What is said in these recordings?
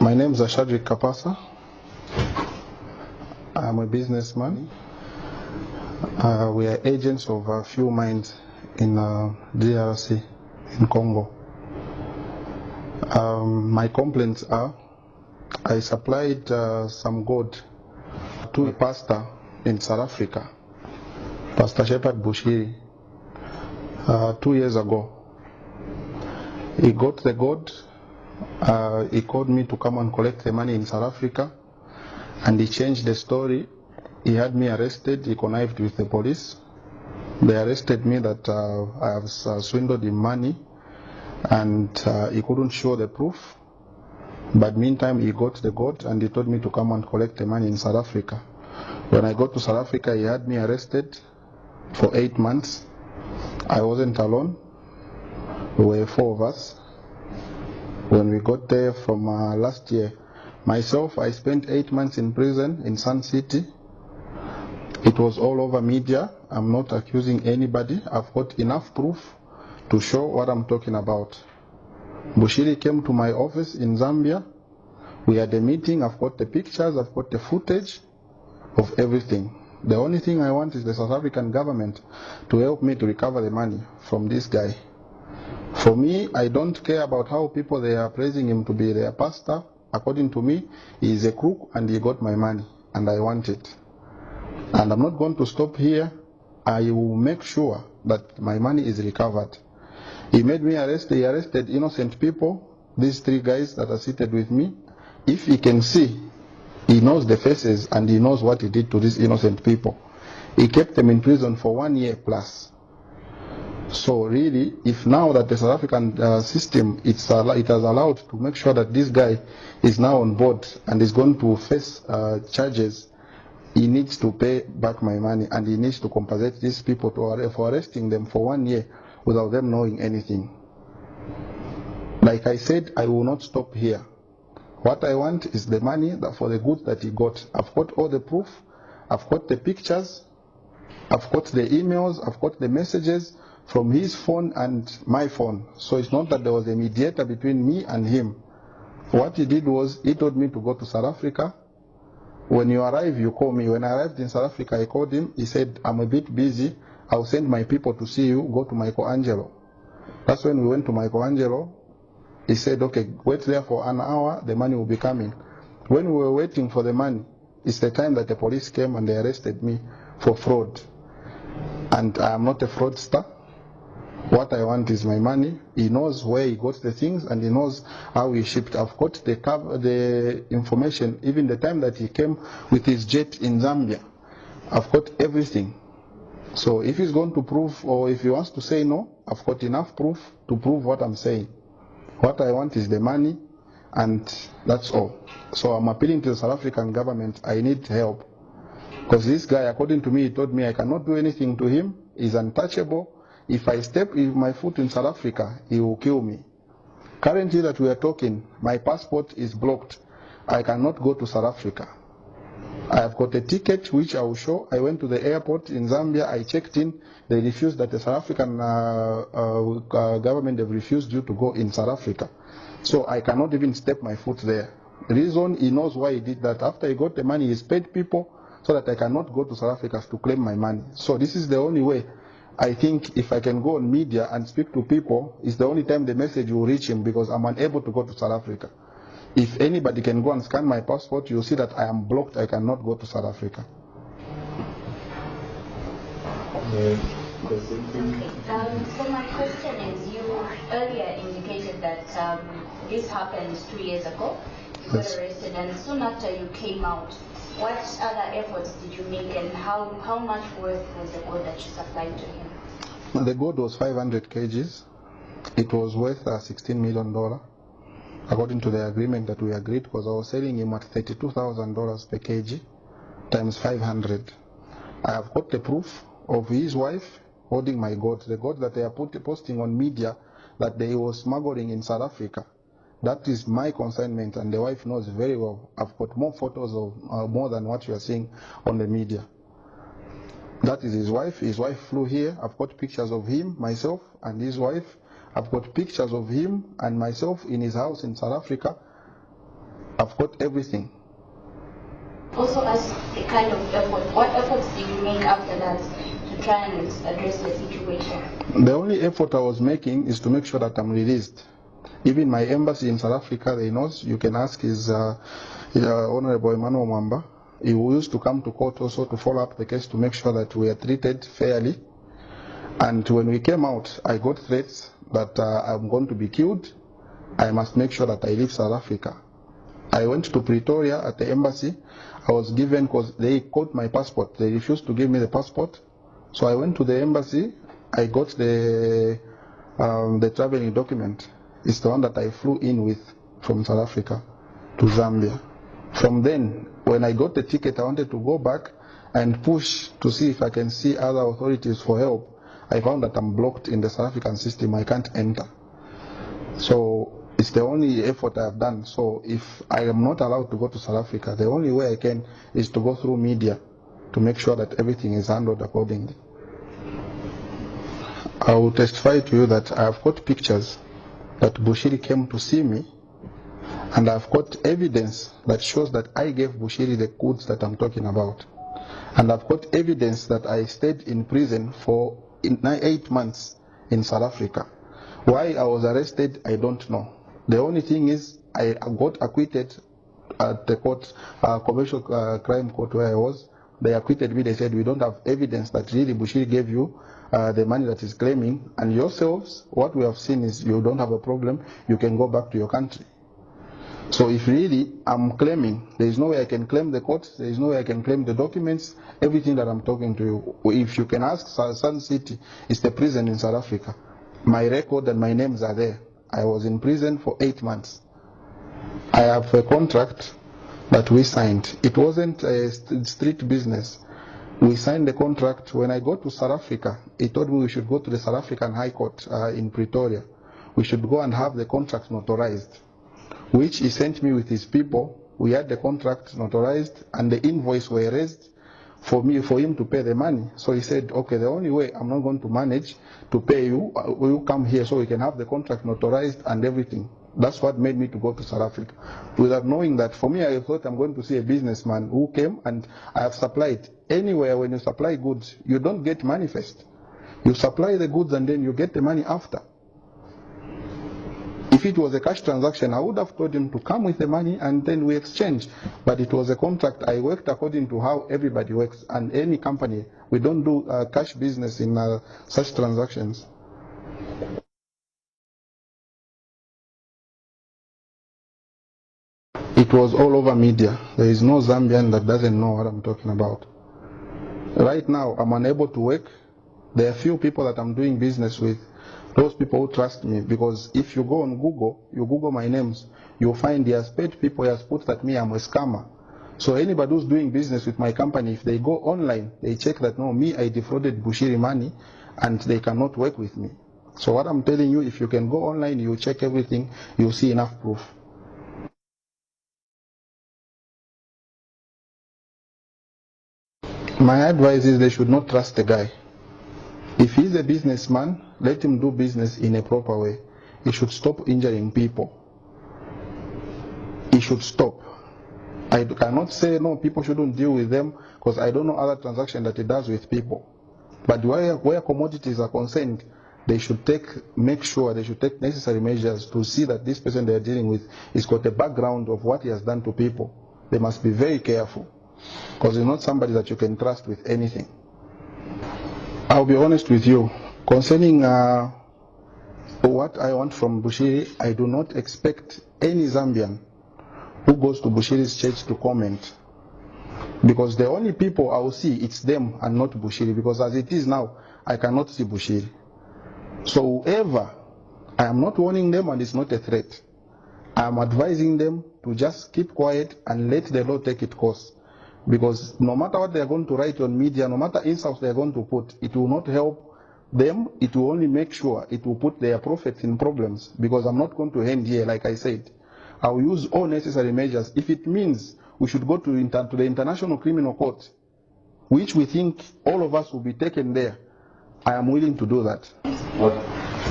My name is Ashadrick Kapasa. I'm a businessman. We are agents of a few mines in DRC, in Congo. My complaints are, I supplied some gold to a pastor in South Africa, Pastor Shepherd Bushiri, 2 years ago. He got the gold. He called me to come and collect the money in South Africa, and he changed the story. He had me arrested. He connived with the police. They arrested me that I have swindled him money, and he couldn't show the proof. But meantime, he got the gold, and he told me to come and collect the money in South Africa. When I got to South Africa, he had me arrested for 8 months. I wasn't alone. We were 4 of us. When we got there from last year, myself, I spent 8 months in prison in Sun City. It was all over media. I'm not accusing anybody. I've got enough proof to show what I'm talking about. Bushiri came to my office in Zambia. We had a meeting. I've got the pictures. I've got the footage of everything. The only thing I want is the South African government to help me to recover the money from this guy. For me, I don't care about how people they are praising him to be their pastor. According to me, he is a crook and he got my money and I want it. And I'm not going to stop here. I will make sure that my money is recovered. He made me arrest. He arrested innocent people. These 3 guys that are seated with me. If he can see, he knows the faces and he knows what he did to these innocent people. He kept them in prison for 1 year plus. So really, if now that the South African system it has allowed to make sure that this guy is now on board and is going to face charges, he needs to pay back my money and he needs to compensate these people for arresting them for 1 year without them knowing anything. Like I said, I will not stop here. What I want is the money for the goods that he got. I've got all the proof. I've got the pictures. I've got the emails. I've got the messages from his phone and my phone. So it's not that there was a mediator between me and him. What he did was, he told me to go to South Africa. When you arrive, you call me. When I arrived in South Africa, I called him. He said, I'm a bit busy. I'll send my people to see you. Go to Michelangelo. That's when we went to Michelangelo. He said, okay, wait there for an hour. The money will be coming. When we were waiting for the money, it's the time that the police came and they arrested me for fraud. And I am not a fraudster. What I want is my money. He knows where he got the things and he knows how he shipped. I've got the information, even the time that he came with his jet in Zambia. I've got everything. So if he's going to prove, or if he wants to say no, I've got enough proof to prove what I'm saying. What I want is the money, and that's all. So I'm appealing to the South African government. I need help. Because this guy, according to me, he told me I cannot do anything to him. He's untouchable. If I step my foot in South Africa, he will kill me. Currently that we are talking, my passport is blocked. I cannot go to South Africa. I have got a ticket which I will show. I went to the airport in Zambia. I checked in. They refused that the South African government have refused you to go in South Africa. So I cannot even step my foot there. The reason, he knows why he did that. After he got the money, he's paid people so that I cannot go to South Africa to claim my money. So this is the only way. I think if I can go on media and speak to people, it's the only time the message will reach him, because I'm unable to go to South Africa. If anybody can go and scan my passport, you'll see that I am blocked. I cannot go to South Africa. Okay. So my question is, you earlier indicated that this happened 2 years ago. You got arrested, and soon after you came out, what other efforts did you make, and how much worth was the gold that you supplied to him? The gold was 500 kgs. It was worth $16 million. According to the agreement that we agreed, because I was selling him at $32,000 per kg times 500. I have got the proof of his wife holding my gold, the gold that they are posting on media that they were smuggling in South Africa. That is my consignment, and the wife knows very well. I've got more photos of more than what you are seeing on the media. That is his wife. His wife flew here. I've got pictures of him, myself, and his wife. I've got pictures of him and myself in his house in South Africa. I've got everything. Also, as a kind of effort, what efforts did you make after that to try and address the situation? The only effort I was making is to make sure that I'm released. Even my embassy in South Africa, they know. You can ask his Honorable Emmanuel Mwamba. He used to come to court also to follow up the case to make sure that we are treated fairly. And when we came out, I got threats that I'm going to be killed. I must make sure that I leave South Africa. I went to Pretoria at the embassy. I was given, because they caught my passport. They refused to give me the passport. So I went to the embassy. I got the traveling document. It's the one that I flew in with from South Africa to Zambia. From then, when I got the ticket, I wanted to go back and push to see if I can see other authorities for help. I found that I'm blocked in the South African system. I can't enter. So it's the only effort I've done. So if I am not allowed to go to South Africa, the only way I can is to go through media to make sure that everything is handled accordingly. I will testify to you that I've got pictures that Bushiri came to see me, and I've got evidence that shows that I gave Bushiri the goods that I'm talking about. And I've got evidence that I stayed in prison for 8 months in South Africa. Why I was arrested, I don't know. The only thing is I got acquitted at the court, commercial crime court where I was. They acquitted me. They said, we don't have evidence that really Bushiri gave you the money that is claiming, and yourselves, what we have seen is you don't have a problem, you can go back to your country. So if really I'm claiming, there is no way I can claim the court, there is no way I can claim the documents, everything that I'm talking to you. If you can ask, Sun City is the prison in South Africa. My record and my names are there. I was in prison for 8 months. I have a contract that we signed. It wasn't a street business. We signed the contract. When I got to South Africa, he told me we should go to the South African High Court in Pretoria. We should go and have the contract notarized, which he sent me with his people. We had the contract notarized and the invoice were raised for him to pay the money. So he said, okay, the only way I'm not going to manage to pay you, will you come here so we can have the contract notarized and everything. That's what made me to go to South Africa. Without knowing that, for me, I thought I'm going to see a businessman who came, and I have supplied. Anywhere when you supply goods, you don't get money first. You supply the goods and then you get the money after. If it was a cash transaction, I would have told him to come with the money and then we exchange. But it was a contract. I worked according to how everybody works. And any company, we don't do cash business in such transactions. It was all over media. There is no Zambian that doesn't know what I'm talking about. Right now, I'm unable to work. There are few people that I'm doing business with. Those people who trust me, because if you go on Google, you Google my names, you'll find he has paid people, he has put that me, I'm a scammer. So anybody who's doing business with my company, if they go online, they check that, no, me, I defrauded Bushiri money, and they cannot work with me. So what I'm telling you, if you can go online, you check everything, you'll see enough proof. My advice is they should not trust the guy. If he's a businessman, let him do business in a proper way. He should stop injuring people. He should stop. I cannot say no, people shouldn't deal with them, because I don't know other transactions that he does with people. But where commodities are concerned, they should make sure they should take necessary measures to see that this person they are dealing with has got a background of what he has done to people. They must be very careful, because he's not somebody that you can trust with anything. I'll be honest with you, concerning what I want from Bushiri, I do not expect any Zambian who goes to Bushiri's church to comment, because the only people I will see, it's them and not Bushiri, because as it is now, I cannot see Bushiri. So whoever, I am not warning them, and it's not a threat. I am advising them to just keep quiet and let the law take its course. Because no matter what they are going to write on media, no matter insults they are going to put, it will not help them. It will only make sure it will put their prophets in problems. Because I'm not going to end here, like I said. I will use all necessary measures. If it means we should go to the International Criminal Court, which we think all of us will be taken there, I am willing to do that.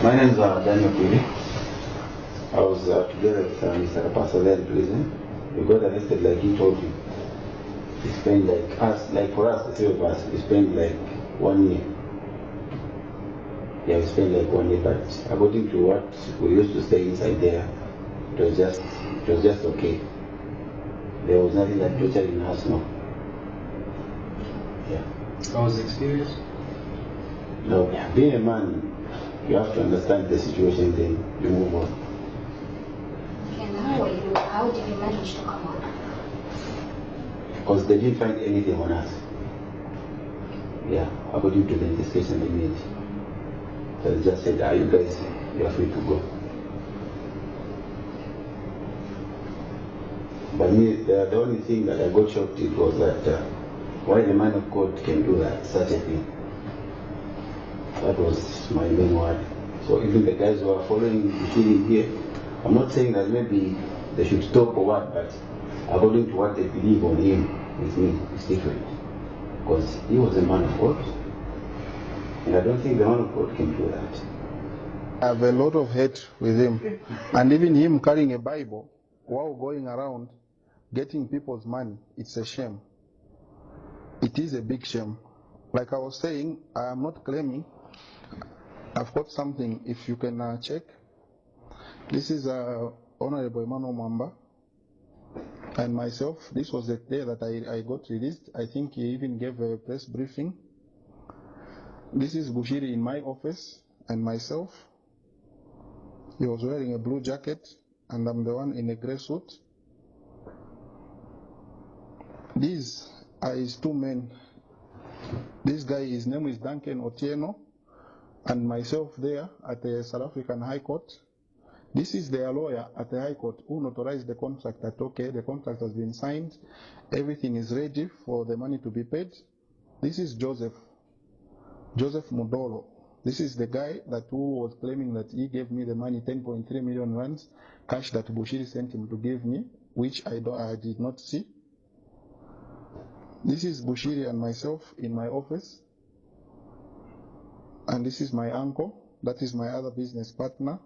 My name is Daniel Pili. I was together with Mr. Kapasa there in prison. we got arrested like he told you. We spent for us, the three of us, we spent like 1 year. Yeah, we spent like 1 year, but according to what we used to stay inside there, it was just okay. There was nothing like torturing us, no. Yeah. How was the experience? No, being a man, you have to understand the situation, then you move on. And how did you manage to come out? Because they didn't find anything on us. Yeah, according to the investigation they made. So they just said, you guys, you are free to go. But me, the only thing that I got shocked at was that why the man of God can do that, such a thing. That was my main word. So even the guys who are following Bushiri here, I'm not saying that maybe they should stop or what, but according to what they believe on him, with me, it's different. Because he was a man of God. And I don't think the man of God can do that. I have a lot of hate with him. And even him carrying a Bible while going around getting people's money, it's a shame. It is a big shame. Like I was saying, I am not claiming. I've got something, if you can check. This is Honorable Emmanuel Mwamba and myself. This was the day that I got released. I think he even gave a press briefing. This is Bushiri in my office and myself. He was wearing a blue jacket and I'm the one in a gray suit. These are his two men. This guy, his name is Duncan Otieno, and myself there at the South African High Court. This is their lawyer at the High Court who notarized the contract that, okay, the contract has been signed, everything is ready for the money to be paid. This is Joseph Mudolo. This is the guy that who was claiming that he gave me the money, 10.3 million rands, cash that Bushiri sent him to give me, which I did not see. This is Bushiri and myself in my office. And this is my uncle. That is my other business partner.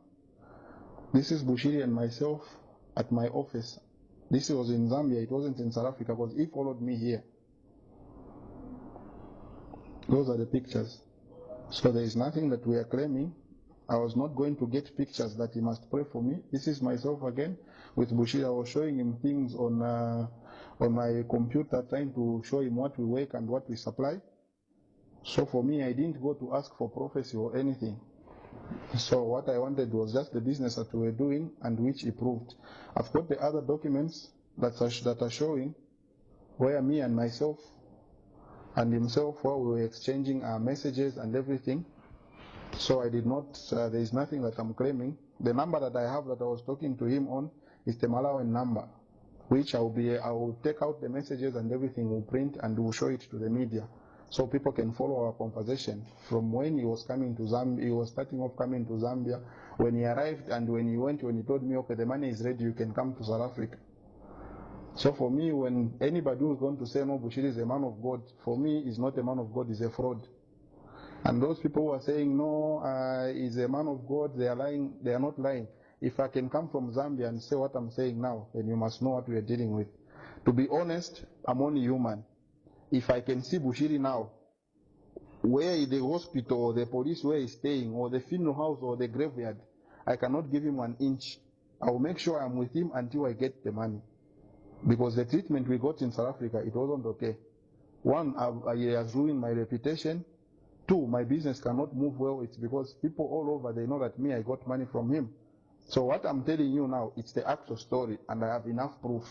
This is Bushiri and myself at my office. This was in Zambia. It wasn't in South Africa because he followed me here. Those are the pictures. So there is nothing that we are claiming. I was not going to get pictures that he must pray for me. This is myself again with Bushiri. I was showing him things on my computer, trying to show him what we work and what we supply. So for me, I didn't go to ask for prophecy or anything. So what I wanted was just the business that we were doing and which he proved. I've got the other documents that are showing where me and myself and himself, where we were exchanging our messages and everything. So I did not, there is nothing that I'm claiming. The number that I have that I was talking to him on is the Malawian number, which I will take out the messages and everything, will print and will show it to the media. So people can follow our conversation from when he was coming to Zambia, he was starting off coming to Zambia, when he arrived and when he went, when he told me, okay, the money is ready, you can come to South Africa. So for me, when anybody who is going to say, no, Bushiri is a man of God, for me, he's not a man of God, he's a fraud. And those people who are saying, no, he's a man of God, they are lying, they are not lying. If I can come from Zambia and say what I'm saying now, then you must know what we are dealing with. To be honest, I'm only human. If I can see Bushiri now, where the hospital or the police where he's staying, or the funeral house or the graveyard, I cannot give him 1 inch. I will make sure I'm with him until I get the money. Because the treatment we got in South Africa, it wasn't okay. One, he has ruined my reputation. Two, my business cannot move well. It's because people all over, they know that me, I got money from him. So what I'm telling you now, it's the actual story, and I have enough proof.